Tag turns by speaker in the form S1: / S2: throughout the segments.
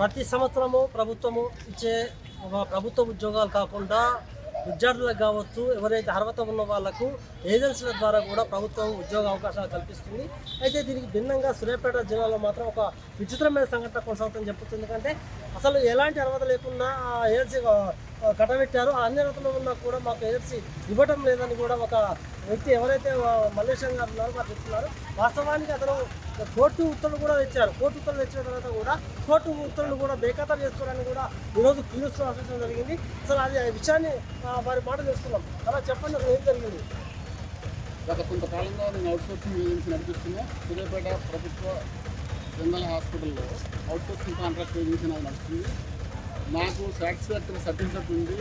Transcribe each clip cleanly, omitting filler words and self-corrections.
S1: ప్రతి సంవత్సరము ప్రభుత్వము ఇచ్చే ప్రభుత్వ ఉద్యోగాలు కాకుండా విద్యార్థులకు కావచ్చు, ఎవరైతే అర్హత ఉన్న వాళ్లకు ఏజెన్సీల ద్వారా కూడా ప్రభుత్వం ఉద్యోగ అవకాశాలు కల్పిస్తుంది. అయితే దీనికి భిన్నంగా సూర్యాపేట జిల్లాలో మాత్రం ఒక విచిత్రమైన సంఘటన కొనసాగుతుందని చెప్పొచ్చు. ఎందుకంటే అసలు ఎలాంటి అర్హత లేకుండా ఏజెన్సీ కట్టబెట్టారు. అన్ని అర్హతలు ఉన్నా కూడా మాకు ఏజెన్సీ ఇవ్వడం లేదని కూడా ఒక వ్యక్తి ఎవరైతే మల్లేశం గారు ఉన్నారో వారు చెప్తున్నారు. వాస్తవానికి అతను కోర్టు ఉత్తర్వులు కూడా తెచ్చారు. కోర్టు ఉత్తర్వులు తెచ్చిన తర్వాత కూడా కోర్టు ఉత్తర్వులు కూడా బేఖాతరు చేస్తున్నారని కూడా ఈరోజు క్యూస్లో ఆశించడం జరిగింది. అసలు అది ఆ విషయాన్ని వారి మాట తెలుసుకున్నాం. అలా చెప్పండి, అసలు ఏం జరిగింది?
S2: గత కొంతకాలంగా నేను అవుట్సోర్సింగ్ ఏజెన్సీ నడిపిస్తున్నా. సూర్యాపేట ప్రభుత్వ జనరల్ హాస్పిటల్లో అవుట్సోర్సింగ్ కాంట్రాక్ట్ ఏజెన్సీ నాకు నడుస్తుంది. నాకు సాటిస్ఫాక్టరీ సర్టిఫికెట్ ఉంది.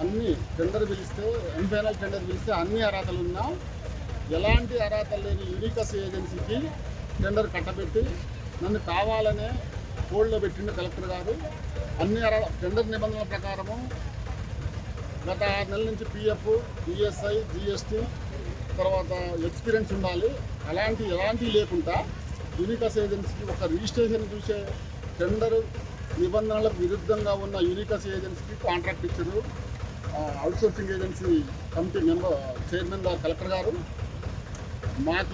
S2: అన్ని టెండర్ పిలిస్తే ఎంపైనల్ టెండర్ పిలిస్తే అన్ని అర్హతలు ఉన్నా ఎలాంటి అర్హతలు లేని యూనికస్ ఏజెన్సీకి టెండర్ కట్టబెట్టి నన్ను కావాలనే హోల్డ్లో పెట్టిండు కలెక్టర్ గారు. అన్ని టెండర్ నిబంధనల ప్రకారము గత 6 నెలల నుంచి పిఎఫ్, ఈఎస్ఐ, జిఎస్టీ తర్వాత ఎక్స్పీరియన్స్ ఉండాలి. ఎలాంటివి లేకుండా యూనికస్ ఏజెన్సీకి ఒక రిజిస్ట్రేషన్ చూసే టెండర్ నిబంధనలకు విరుద్ధంగా ఉన్న యూనికస్ ఏజెన్సీకి కాంట్రాక్ట్ ఇచ్చారు అవుట్సోర్సింగ్ ఏజెన్సీ కమిటీ చైర్మన్ గారు కలెక్టర్ గారు. మాకు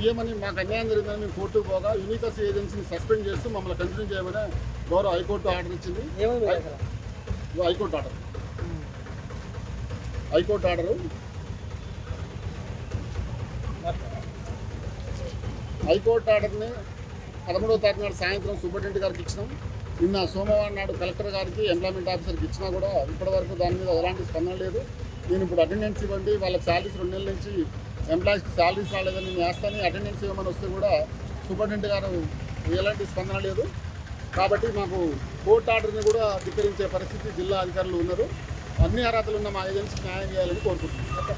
S2: అన్యాయం జరిగిందని మేము కోర్టుకు పోగా యూనికస్ ఏజెన్సీని సస్పెండ్ చేస్తూ మమ్మల్ని కంటిన్యూ చేయమని గౌరవ హైకోర్టు ఆర్డర్ ఇచ్చింది. హైకోర్టు ఆర్డరు హైకోర్టు ఆర్డర్ని 13వ తారీఖు నాడు సాయంత్రం సూపరింటెండెంట్ గారికి ఇచ్చినాం. నిన్న సోమవారం నాడు కలెక్టర్ గారికి, ఎంప్లాయ్మెంట్ ఆఫీసర్కి ఇచ్చినా కూడా ఇప్పటివరకు దాని మీద ఎలాంటి స్పందన లేదు. నేను ఇప్పుడు అటెండెన్స్ ఇవ్వండి, వాళ్ళకి శాలరీస్ 2 నెలల నుంచి ఎంప్లాయీస్కి శాలరీస్ రాలేదని నేను వేస్తాను, అటెండెన్స్ ఇవ్వమని వస్తే కూడా సూపరింటెండెంట్ గారు ఎలాంటి స్పందన లేదు. కాబట్టి మాకు కోర్టు ఆర్డర్ని కూడా ధిక్కరించే పరిస్థితి జిల్లా అధికారులు ఉన్నారు. అన్ని అర్హతలు ఉన్న మా ఏజెన్సీకి న్యాయం చేయాలని కోరుకుంటున్నాను.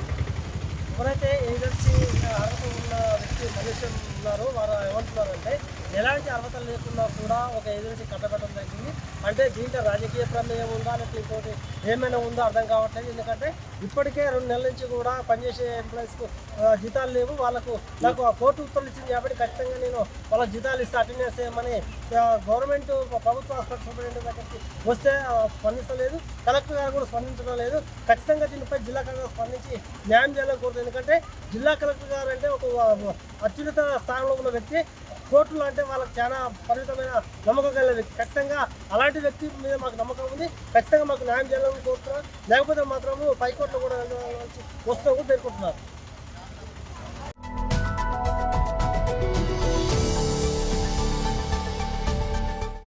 S1: ఎవరైతే ఏజెన్సీ అర్హత ఉన్న వ్యక్తి మలేషియన్ ఉన్నారో వారు ఏమంటున్నారంటే ఎలాంటి అర్హత లేకుండా కూడా ఒక ఏజెన్సీ కట్టబెట్టడం జరిగింది. అంటే దీంట్లో రాజకీయ ప్రమేయం ఉందా లేకపోతే ఇంకోటి ఏమైనా ఉందో అర్థం కావట్లేదు. ఎందుకంటే ఇప్పటికే 2 నెలల నుంచి కూడా పనిచేసే ఎంప్లాయీస్కు జీతాలు లేవు. వాళ్ళకు నాకు కోర్టు ఉత్తర్వులు ఇచ్చింది కాబట్టి ఖచ్చితంగా నేను వాళ్ళకి జీతాలు ఇస్తే అటెండెన్స్ చేయమని గవర్నమెంట్ ప్రభుత్వ హాస్పిటల్ సూపరింటెండెంట్ దగ్గరికి వస్తే స్పందించలేదు. కలెక్టర్ గారు కూడా స్పందించడం లేదు. ఖచ్చితంగా దీనిపై జిల్లా కలెక్టర్ స్పందించి న్యాయం చేయాలని కోరుతుంది. ఎందుకంటే జిల్లా కలెక్టర్ గారు అంటే ఒక అత్యున్నత స్థానంలో ఉన్న వ్యక్తి. కోర్టులు అంటే వాళ్ళకి చాలా పరిమితమైన నమ్మకం కలిగిన వ్యక్తి. ఖచ్చితంగా అలాంటి వ్యక్తి మీద మాకు నమ్మకం ఉంది. ఖచ్చితంగా మాకు న్యాయం చేయాలని కోరుతున్నారు. లేకపోతే మాత్రము పైకోర్టులో కూడా వస్తాము పేర్కొంటున్నారు.